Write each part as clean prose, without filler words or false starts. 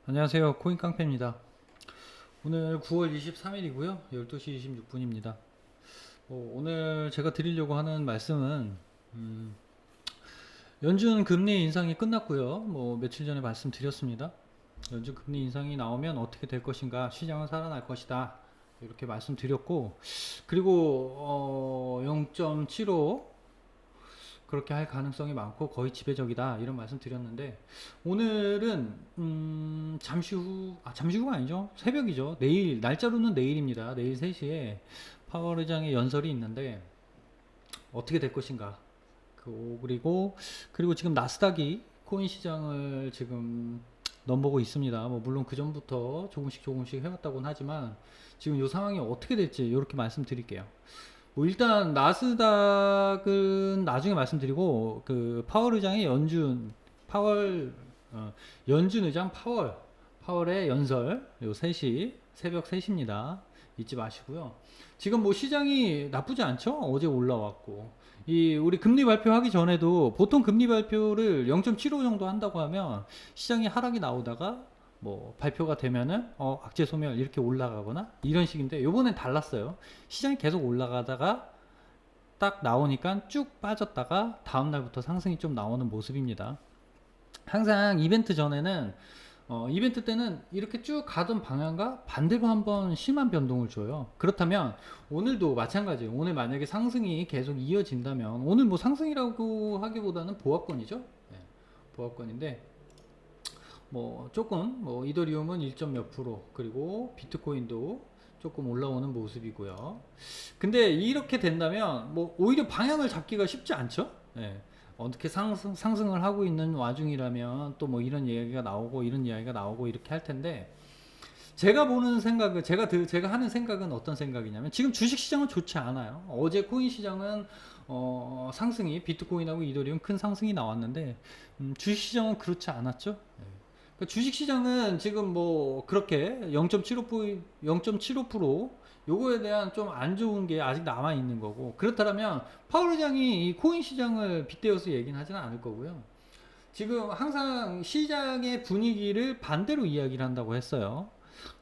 안녕하세요. 코인깡패입니다. 오늘 9월 23일이고요. 12시 26분입니다. 오늘 제가 드리려고 하는 말씀은 연준 금리 인상이 끝났고요. 며칠 전에 말씀드렸습니다. 연준 금리 인상이 나오면 어떻게 될 것인가, 시장은 살아날 것이다. 이렇게 말씀드렸고, 그리고 0.75 그렇게 할 가능성이 많고 거의 지배적이다 이런 말씀 드렸는데, 오늘은 잠시 후가 아니죠, 새벽이죠. 내일 날짜로는 내일입니다. 내일 3시에 파월 의장의 연설이 있는데 어떻게 될 것인가. 그리고 지금 나스닥이 코인 시장을 지금 넘보고 있습니다. 물론 그 전부터 조금씩 해왔다고는 하지만 지금 이 상황이 어떻게 될지 이렇게 말씀드릴게요. 일단 나스닥은 나중에 말씀드리고, 그 파월 의장의 파월 연준 의장 파월의 연설 요 3시, 새벽 3시입니다. 잊지 마시고요. 지금 시장이 나쁘지 않죠? 어제 올라왔고, 우리 금리 발표하기 전에도 보통 금리 발표를 0.75 정도 한다고 하면 시장이 하락이 나오다가 발표가 되면은 악재 소멸 이렇게 올라가거나 이런 식인데, 요번엔 달랐어요. 시장이 계속 올라가다가 딱 나오니까 쭉 빠졌다가 다음 날부터 상승이 좀 나오는 모습입니다. 항상 이벤트 때는 이렇게 쭉 가던 방향과 반대로 한번 심한 변동을 줘요. 그렇다면 오늘도 마찬가지예요. 오늘 만약에 상승이 계속 이어진다면, 오늘 상승이라고 하기보다는 보합권이죠. 네, 보합권인데, 조금 이더리움은 1점 몇 프로, 그리고 비트코인도 조금 올라오는 모습이고요. 근데 이렇게 된다면 오히려 방향을 잡기가 쉽지 않죠. 예. 어떻게 상승을 하고 있는 와중이라면 또 이런 얘기가 나오고 이런 이야기가 나오고 이렇게 할 텐데, 제가 하는 생각은 어떤 생각이냐면, 지금 주식 시장은 좋지 않아요. 어제 코인 시장은 상승이, 비트코인하고 이더리움 큰 상승이 나왔는데, 주식 시장은 그렇지 않았죠. 예. 주식 시장은 지금 그렇게 0.75% 요거에 대한 좀 안 좋은 게 아직 남아 있는 거고, 그렇다면 파월 의장이 이 코인 시장을 빗대어서 얘기는 하지는 않을 거고요. 지금 항상 시장의 분위기를 반대로 이야기를 한다고 했어요.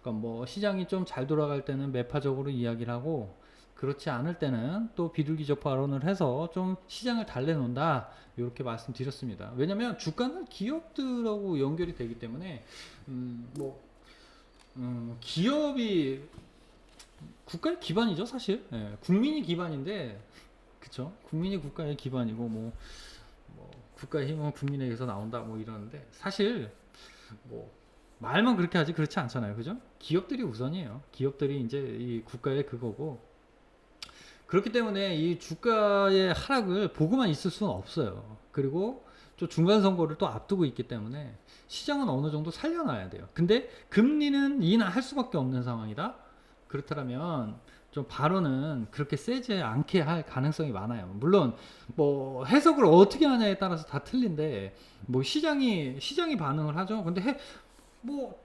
그러니까 시장이 좀 잘 돌아갈 때는 매파적으로 이야기를 하고, 그렇지 않을 때는 또 비둘기적 발언을 해서 좀 시장을 달래놓는다, 이렇게 말씀드렸습니다. 왜냐면 주가는 기업들하고 연결이 되기 때문에, 기업이 국가의 기반이죠, 사실. 예, 국민이 기반인데, 그쵸? 국민이 국가의 기반이고, 국가의 힘은 국민에게서 나온다, 이러는데, 사실 뭐 말만 그렇게 하지 그렇지 않잖아요, 그죠? 기업들이 우선이에요. 기업들이 이제 이 국가의 그거고, 그렇기 때문에 이 주가의 하락을 보고만 있을 수는 없어요. 그리고 또 중간 선거를 또 앞두고 있기 때문에 시장은 어느 정도 살려놔야 돼요. 근데 금리는 인하할 수밖에 없는 상황이다. 그렇다면 좀 발언은 그렇게 세지 않게 할 가능성이 많아요. 물론 해석을 어떻게 하냐에 따라서 다 틀린데, 시장이 반응을 하죠. 근데 뭐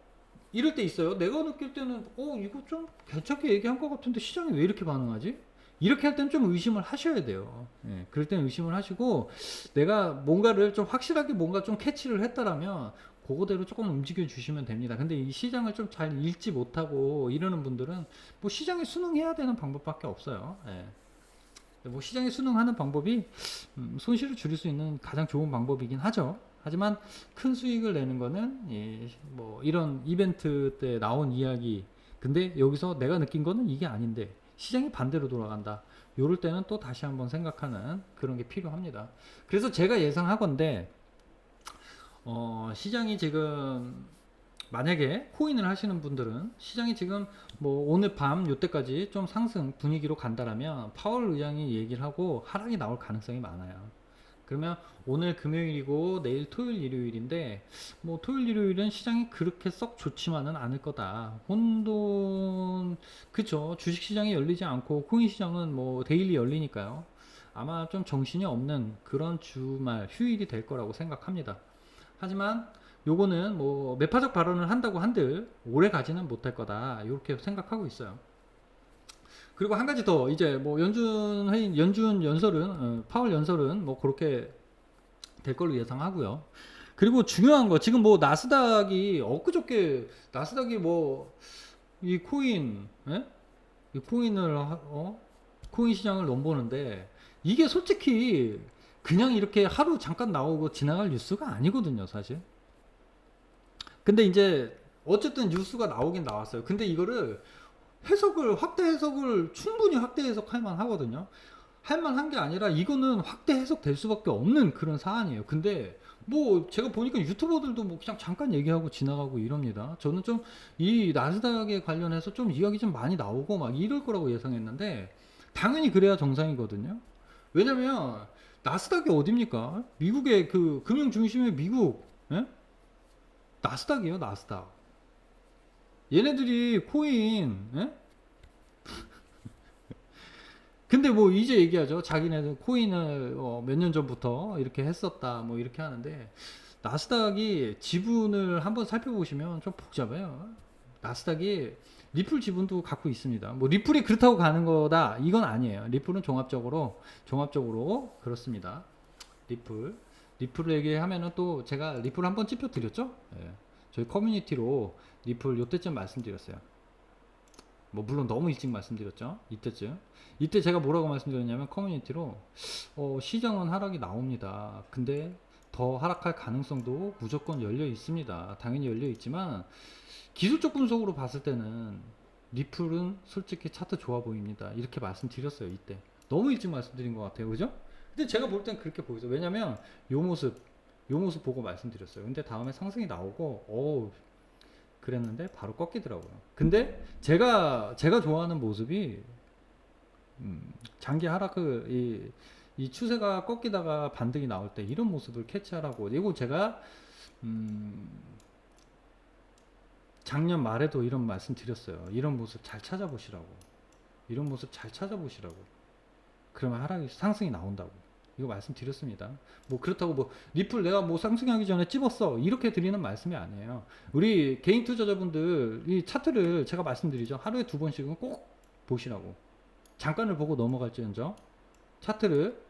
이럴 때 있어요. 내가 느낄 때는 이거 좀 괜찮게 얘기한 것 같은데 시장이 왜 이렇게 반응하지? 이렇게 할 때는 좀 의심을 하셔야 돼요. 예, 그럴 때는 의심을 하시고, 내가 뭔가를 좀 확실하게 뭔가 좀 캐치를 했다라면 그거대로 조금 움직여 주시면 됩니다. 근데 이 시장을 좀 잘 읽지 못하고 이러는 분들은 시장에 순응해야 되는 방법밖에 없어요. 예. 시장에 순응하는 방법이 손실을 줄일 수 있는 가장 좋은 방법이긴 하죠. 하지만 큰 수익을 내는 거는, 이런 이벤트 때 나온 이야기, 근데 여기서 내가 느낀 거는 이게 아닌데 시장이 반대로 돌아간다, 요럴 때는 또 다시 한번 생각하는 그런 게 필요합니다. 그래서 제가 예상하건대, 시장이 지금, 만약에 코인을 하시는 분들은 시장이 지금 오늘 밤 요때까지 좀 상승 분위기로 간다라면 파월 의장이 얘기를 하고 하락이 나올 가능성이 많아요. 그러면 오늘 금요일이고 내일 토요일 일요일인데, 토요일 일요일은 시장이 그렇게 썩 좋지만은 않을 거다. 혼돈, 그쵸? 주식 시장이 열리지 않고 코인 시장은 데일리 열리니까요. 아마 좀 정신이 없는 그런 주말 휴일이 될 거라고 생각합니다. 하지만 요거는 매파적 발언을 한다고 한들 오래 가지는 못할 거다, 이렇게 생각하고 있어요. 그리고 한 가지 더, 이제 연준 연설은, 파월 연설은 그렇게 될 걸로 예상하고요. 그리고 중요한 거 지금 뭐 나스닥이 엊그저께 나스닥이 뭐 이 코인 예? 이 코인을 코인 시장을 넘보는데 이게 솔직히 그냥 이렇게 하루 잠깐 나오고 지나갈 뉴스가 아니거든요, 사실. 근데 이제 어쨌든 뉴스가 나오긴 나왔어요. 근데 이거를 확대 해석을 충분히 확대 해석할 만 하거든요. 할 만한 게 아니라 이거는 확대 해석될 수밖에 없는 그런 사안이에요. 근데 뭐 제가 보니까 유튜버들도 뭐 그냥 잠깐 얘기하고 지나가고 이럽니다. 저는 좀 이 나스닥에 관련해서 좀 이야기 좀 많이 나오고 막 이럴 거라고 예상했는데 당연히 그래야 정상이거든요. 왜냐면 나스닥이 어딥니까? 미국의 그 금융 중심의 미국 예? 나스닥이에요, 나스닥. 얘네들이 코인 예? 근데 뭐 이제 얘기하죠. 자기네들 코인을 몇 년 전부터 이렇게 했었다 뭐 이렇게 하는데 나스닥이 지분을 한번 살펴보시면 좀 복잡해요. 나스닥이 리플 지분도 갖고 있습니다. 뭐 리플이 그렇다고 가는 거다 이건 아니에요. 리플은 종합적으로 그렇습니다. 리플을 얘기하면은 또 제가 리플 한번 찝혀 드렸죠. 예. 저희 커뮤니티로 리플 요때쯤 말씀드렸어요. 뭐 물론 너무 일찍 말씀드렸죠. 이때쯤. 이때 제가 뭐라고 말씀드렸냐면 커뮤니티로 시장은 하락이 나옵니다. 근데 더 하락할 가능성도 무조건 열려 있습니다. 당연히 열려 있지만 기술적 분석으로 봤을 때는 리플은 솔직히 차트 좋아 보입니다. 이렇게 말씀드렸어요. 이때. 너무 일찍 말씀드린 것 같아요. 그죠? 근데 제가 볼 땐 그렇게 보이죠. 왜냐면 요 모습 보고 말씀드렸어요. 근데 다음에 상승이 나오고 그랬는데 바로 꺾이더라고요. 근데 제가 좋아하는 모습이 장기 하락 이 추세가 꺾이다가 반등이 나올 때 이런 모습을 캐치하라고. 이거 제가 작년 말에도 이런 말씀 드렸어요. 이런 모습 잘 찾아보시라고. 이런 모습 잘 찾아보시라고. 그러면 상승이 나온다고. 이거 말씀드렸습니다. 뭐 그렇다고 뭐 리플 내가 뭐 상승하기 전에 찝었어 이렇게 드리는 말씀이 아니에요. 우리 개인 투자자분들 이 차트를 제가 말씀드리죠. 하루에 2번씩은 꼭 보시라고. 잠깐을 보고 넘어갈지언정 차트를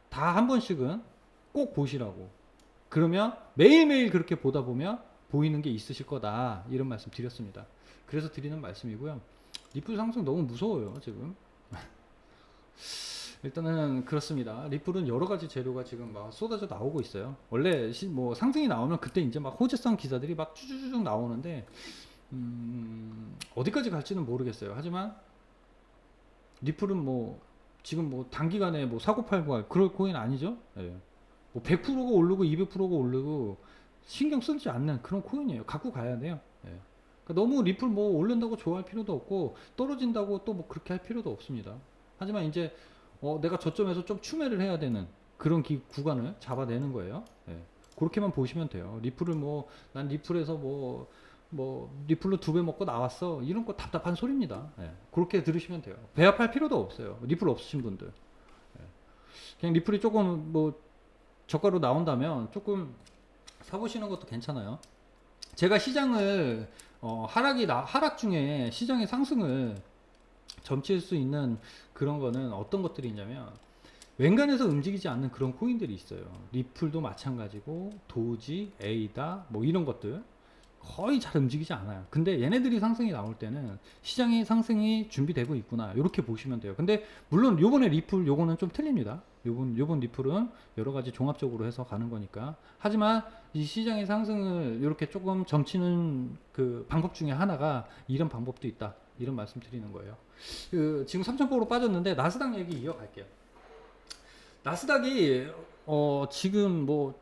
다 한 번씩은 꼭 보시라고. 그러면 매일매일 그렇게 보다 보면 보이는 게 있으실 거다 이런 말씀 드렸습니다. 그래서 드리는 말씀이고요. 리플 상승 너무 무서워요 지금. 일단은 그렇습니다. 리플은 여러 가지 재료가 지금 막 쏟아져 나오고 있어요. 원래 뭐 상승이 나오면 그때 이제 막 호재성 기사들이 막 쭈쭈쭈 나오는데 어디까지 갈지는 모르겠어요. 하지만 리플은 뭐 지금 뭐 단기간에 뭐 사고 팔고 할 그럴 코인 아니죠? 예. 뭐 100%가 오르고 200%가 오르고 신경 쓰지 않는 그런 코인이에요. 갖고 가야 돼요. 예. 그러니까 너무 리플 뭐 오른다고 좋아할 필요도 없고 떨어진다고 또 뭐 그렇게 할 필요도 없습니다. 하지만 이제 내가 저점에서 좀 추매를 해야 되는 그런 구간을 잡아내는 거예요. 예. 그렇게만 보시면 돼요. 리플을 난 리플에서 리플로 2배 먹고 나왔어. 이런 거 답답한 소리입니다. 예. 그렇게 들으시면 돼요. 배합할 필요도 없어요. 리플 없으신 분들. 예. 그냥 리플이 조금 저가로 나온다면 조금 사보시는 것도 괜찮아요. 제가 시장을 하락 중에 시장의 상승을 점칠 수 있는 그런 거는 어떤 것들이 있냐면 웬간해서 움직이지 않는 그런 코인들이 있어요. 리플도 마찬가지고 도지, 에이다 뭐 이런 것들 거의 잘 움직이지 않아요. 근데 얘네들이 상승이 나올 때는 시장의 상승이 준비되고 있구나 이렇게 보시면 돼요. 근데 물론 요번에 리플 요거는 좀 틀립니다. 요번 리플은 여러 가지 종합적으로 해서 가는 거니까. 하지만 이 시장의 상승을 이렇게 조금 점치는 그 방법 중에 하나가 이런 방법도 있다. 이런 말씀 드리는 거예요. 지금 3,000%로 빠졌는데 나스닥 얘기 이어갈게요. 나스닥이 지금 뭐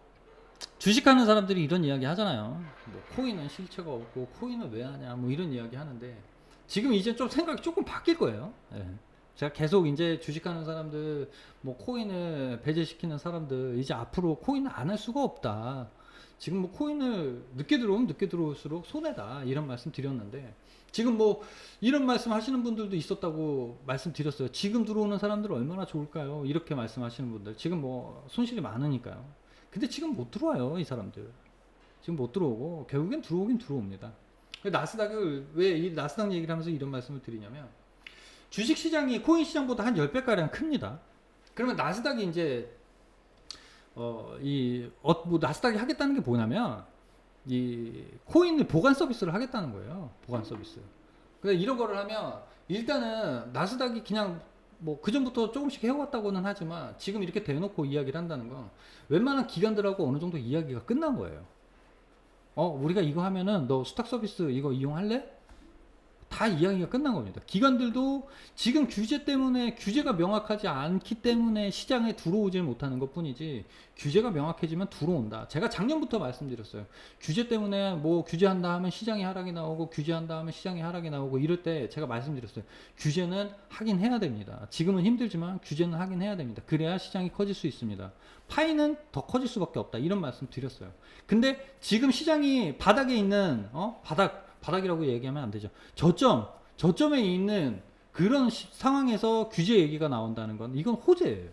주식하는 사람들이 이런 이야기 하잖아요. 뭐 코인은 실체가 없고 코인은 왜 하냐 뭐 이런 이야기 하는데 지금 이제 좀 생각이 조금 바뀔 거예요. 예. 제가 계속 이제 주식하는 사람들 뭐 코인을 배제시키는 사람들 이제 앞으로 코인을 안 할 수가 없다. 지금 뭐 코인을 늦게 들어오면 늦게 들어올수록 손해다 이런 말씀 드렸는데 지금 뭐 이런 말씀 하시는 분들도 있었다고 말씀드렸어요. 지금 들어오는 사람들 얼마나 좋을까요? 이렇게 말씀하시는 분들 지금 뭐 손실이 많으니까요. 근데 지금 못 들어와요 이 사람들. 지금 못 들어오고 결국엔 들어오긴 들어옵니다. 나스닥을 왜 이 나스닥 얘기를 하면서 이런 말씀을 드리냐면 주식시장이 코인 시장보다 한 10배가량 큽니다. 그러면 나스닥이 이제 뭐 나스닥이 하겠다는 게 뭐냐면 이 코인을 보관 서비스를 하겠다는 거예요. 보관 서비스. 근데 이런 거를 하면 일단은 나스닥이 그냥 뭐 그전부터 조금씩 해왔다고는 하지만 지금 이렇게 대놓고 이야기를 한다는 건 웬만한 기관들하고 어느 정도 이야기가 끝난 거예요. 우리가 이거 하면은 너 수탁 서비스 이거 이용할래? 다 이야기가 끝난 겁니다. 기관들도 지금 규제 때문에 규제가 명확하지 않기 때문에 시장에 들어오질 못하는 것 뿐이지 규제가 명확해지면 들어온다. 제가 작년부터 말씀드렸어요. 규제 때문에 뭐 규제한다 하면 시장이 하락이 나오고 규제한다 하면 시장이 하락이 나오고 이럴 때 제가 말씀드렸어요. 규제는 하긴 해야 됩니다. 지금은 힘들지만 규제는 하긴 해야 됩니다. 그래야 시장이 커질 수 있습니다. 파이는 더 커질 수밖에 없다. 이런 말씀 드렸어요. 근데 지금 시장이 바닥에 있는 바닥이라고 얘기하면 안 되죠. 저점에 있는 그런 상황에서 규제 얘기가 나온다는 건 이건 호재예요.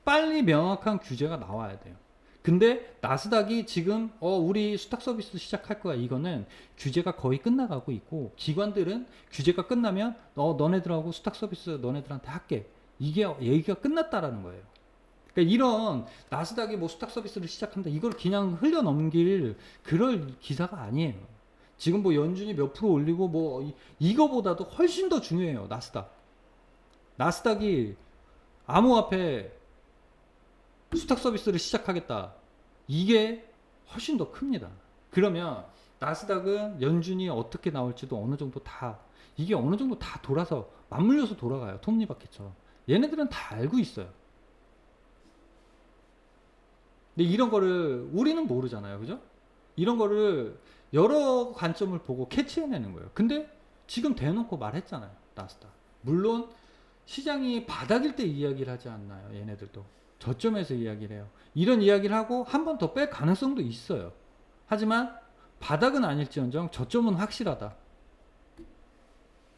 빨리 명확한 규제가 나와야 돼요. 근데 나스닥이 지금 우리 수탁 서비스 시작할 거야. 이거는 규제가 거의 끝나가고 있고 기관들은 규제가 끝나면 너네들하고 수탁 서비스 너네들한테 할게. 이게 얘기가 끝났다라는 거예요. 그러니까 이런 나스닥이 뭐 수탁 서비스를 시작한다. 이걸 그냥 흘려 넘길 그럴 기사가 아니에요. 지금 뭐 연준이 몇 프로 올리고 뭐 이거보다도 훨씬 더 중요해요. 나스닥이 암호화폐 수탁 서비스를 시작하겠다. 이게 훨씬 더 큽니다. 그러면 나스닥은 연준이 어떻게 나올지도 어느 정도 이게 어느 정도 다 돌아서 맞물려서 돌아가요. 톱니바퀴처럼. 얘네들은 다 알고 있어요. 근데 이런 거를 우리는 모르잖아요. 그죠? 이런 거를 여러 관점을 보고 캐치해내는 거예요. 근데 지금 대놓고 말했잖아요. 나스닥. 물론 시장이 바닥일 때 이야기를 하지 않나요? 얘네들도. 저점에서 이야기를 해요. 이런 이야기를 하고 한 번 더 뺄 가능성도 있어요. 하지만 바닥은 아닐지언정 저점은 확실하다.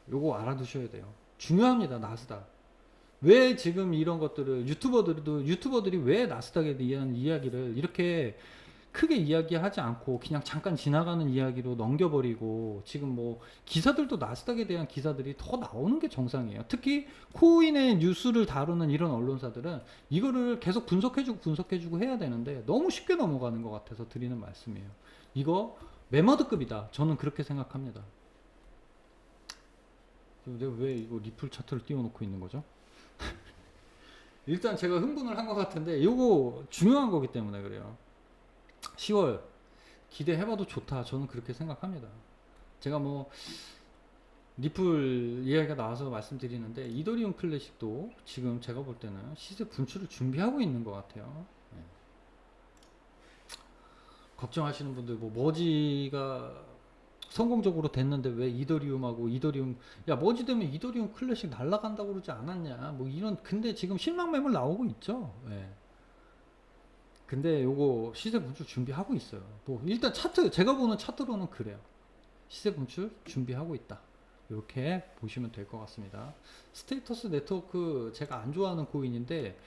요거 알아두셔야 돼요. 중요합니다. 나스닥. 왜 지금 이런 것들을 유튜버들이 왜 나스닥에 대한 이야기를 이렇게 크게 이야기하지 않고 그냥 잠깐 지나가는 이야기로 넘겨버리고 지금 뭐 기사들도 나스닥에 대한 기사들이 더 나오는 게 정상이에요. 특히 코인의 뉴스를 다루는 이런 언론사들은 이거를 계속 분석해주고 해야 되는데 너무 쉽게 넘어가는 것 같아서 드리는 말씀이에요. 이거 매머드급이다. 저는 그렇게 생각합니다. 내가 왜 이거 리플 차트를 띄워놓고 있는 거죠? 일단 제가 흥분을 한 것 같은데 이거 중요한 거기 때문에 그래요. 10월 기대해봐도 좋다. 저는 그렇게 생각합니다. 제가 뭐 리플 이야기가 나와서 말씀드리는데 이더리움 클래식도 지금 제가 볼 때는 시세 분출을 준비하고 있는 것 같아요. 네. 걱정하시는 분들 뭐 머지가 성공적으로 됐는데 왜 이더리움 야 머지 되면 이더리움 클래식 날라간다고 그러지 않았냐 뭐 이런 근데 지금 실망 매물 나오고 있죠. 네. 근데 요거 시세 분출 준비하고 있어요. 뭐 일단 제가 보는 차트로는 그래요. 시세 분출 준비하고 있다. 이렇게 보시면 될 것 같습니다. 스테이터스 네트워크 제가 안 좋아하는 코인인데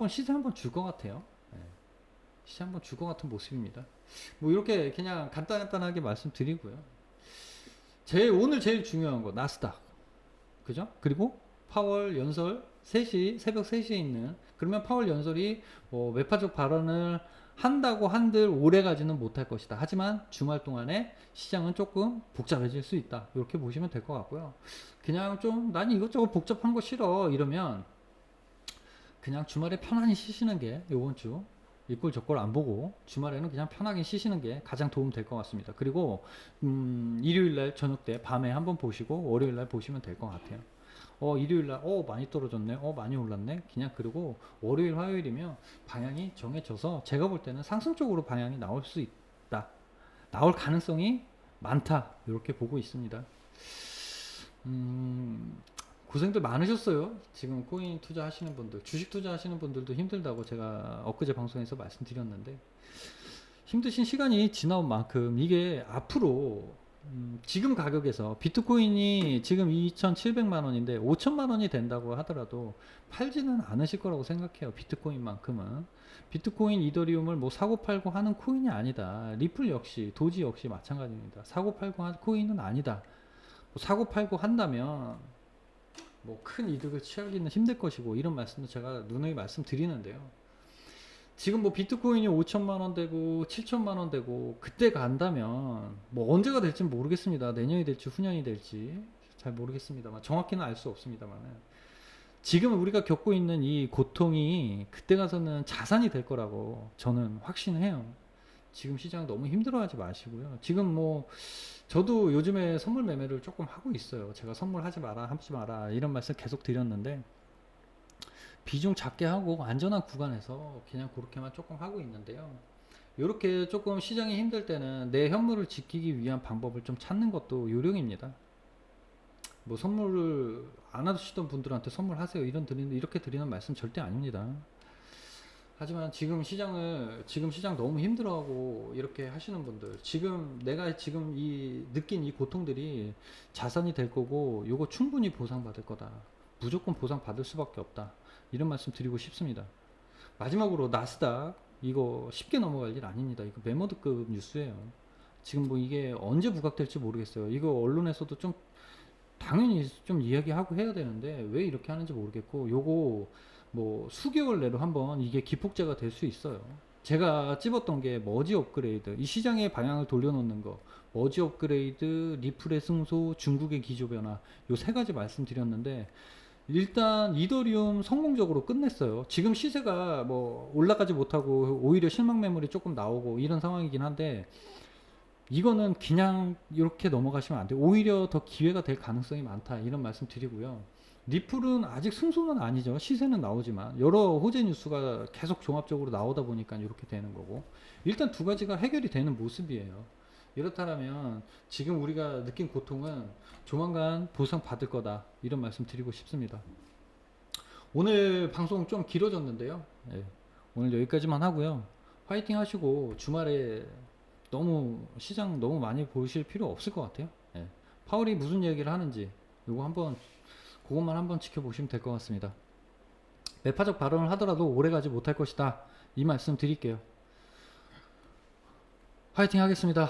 시세 한번 줄 것 같아요. 네. 시세 한번 줄 것 같은 모습입니다. 뭐 이렇게 그냥 간단하게 말씀드리고요. 오늘 제일 중요한 거 나스닥, 그죠? 그리고 파월 연설 3시 새벽 3시에 있는 그러면 파월 연설이 뭐 매파적 발언을 한다고 한들 오래 가지는 못할 것이다. 하지만 주말 동안에 시장은 조금 복잡해질 수 있다. 이렇게 보시면 될 것 같고요. 그냥 좀 난 이것저것 복잡한 거 싫어 이러면 그냥 주말에 편안히 쉬시는 게 이번 주 이꼴 저꼴 안 보고 주말에는 그냥 편하게 쉬시는 게 가장 도움 될 것 같습니다. 그리고 일요일날 저녁 때 밤에 한번 보시고 월요일날 보시면 될 것 같아요. 일요일날 많이 떨어졌네, 많이 올랐네. 그냥 그리고 월요일 화요일이면 방향이 정해져서 제가 볼 때는 상승 쪽으로 방향이 나올 수 있다, 나올 가능성이 많다, 이렇게 보고 있습니다. 고생들 많으셨어요. 지금 코인 투자하시는 분들, 주식 투자하시는 분들도 힘들다고 제가 엊그제 방송에서 말씀드렸는데 힘드신 시간이 지나온 만큼 이게 앞으로 지금 가격에서 비트코인이 지금 2,700만 원인데 5천만 원이 된다고 하더라도 팔지는 않으실 거라고 생각해요. 비트코인만큼은. 비트코인, 이더리움을 뭐 사고 팔고 하는 코인이 아니다. 리플 역시, 도지 역시 마찬가지입니다. 사고 팔고 하는 코인은 아니다. 뭐 사고 팔고 한다면 뭐 큰 이득을 취하기는 힘들 것이고 이런 말씀도 제가 누누이 말씀드리는데요. 지금 뭐 비트코인이 5천만 원 되고 7천만 원 되고 그때 간다면 뭐 언제가 될지 모르겠습니다. 내년이 될지 후년이 될지 잘 모르겠습니다만 정확히는 알 수 없습니다만 지금 우리가 겪고 있는 이 고통이 그때 가서는 자산이 될 거라고 저는 확신해요. 지금 시장 너무 힘들어하지 마시고요. 지금 뭐 저도 요즘에 선물 매매를 조금 하고 있어요. 제가 선물하지 마라 하지 마라 이런 말씀 계속 드렸는데 비중 작게 하고 안전한 구간에서 그냥 그렇게만 조금 하고 있는데요. 이렇게 조금 시장이 힘들 때는 내 현물을 지키기 위한 방법을 좀 찾는 것도 요령입니다. 뭐 선물을 안 하시던 분들한테 선물하세요 이렇게 드리는 말씀 절대 아닙니다. 하지만 지금 시장 너무 힘들어하고 이렇게 하시는 분들, 지금 내가 지금 느낀 이 고통들이 자산이 될 거고 요거 충분히 보상받을 거다. 무조건 보상받을 수밖에 없다. 이런 말씀 드리고 싶습니다. 마지막으로 나스닥 이거 쉽게 넘어갈 일 아닙니다. 이거 메모드급 뉴스예요. 지금 뭐 이게 언제 부각될지 모르겠어요. 이거 언론에서도 좀 당연히 좀 이야기하고 해야 되는데 왜 이렇게 하는지 모르겠고, 요거 뭐 수개월 내로 한번 이게 기폭제가 될 수 있어요. 제가 찝었던 게 머지 업그레이드, 이 시장의 방향을 돌려놓는 거, 머지 업그레이드, 리플의 승소, 중국의 기조 변화, 요 세 가지 말씀드렸는데 일단 이더리움 성공적으로 끝냈어요. 지금 시세가 뭐 올라가지 못하고 오히려 실망 매물이 조금 나오고 이런 상황이긴 한데 이거는 그냥 이렇게 넘어가시면 안 돼요. 오히려 더 기회가 될 가능성이 많다 이런 말씀 드리고요. 리플은 아직 승소는 아니죠. 시세는 나오지만 여러 호재 뉴스가 계속 종합적으로 나오다 보니까 이렇게 되는 거고, 일단 두 가지가 해결이 되는 모습이에요. 이렇다면 지금 우리가 느낀 고통은 조만간 보상 받을 거다 이런 말씀 드리고 싶습니다. 오늘 방송 좀 길어졌는데요. 예, 오늘 여기까지만 하고요. 화이팅 하시고 주말에 시장 너무 많이 보실 필요 없을 것 같아요. 예. 파월이 무슨 얘기를 하는지 그것만 한번 지켜보시면 될 것 같습니다. 매파적 발언을 하더라도 오래가지 못할 것이다 이 말씀 드릴게요. 화이팅 하겠습니다.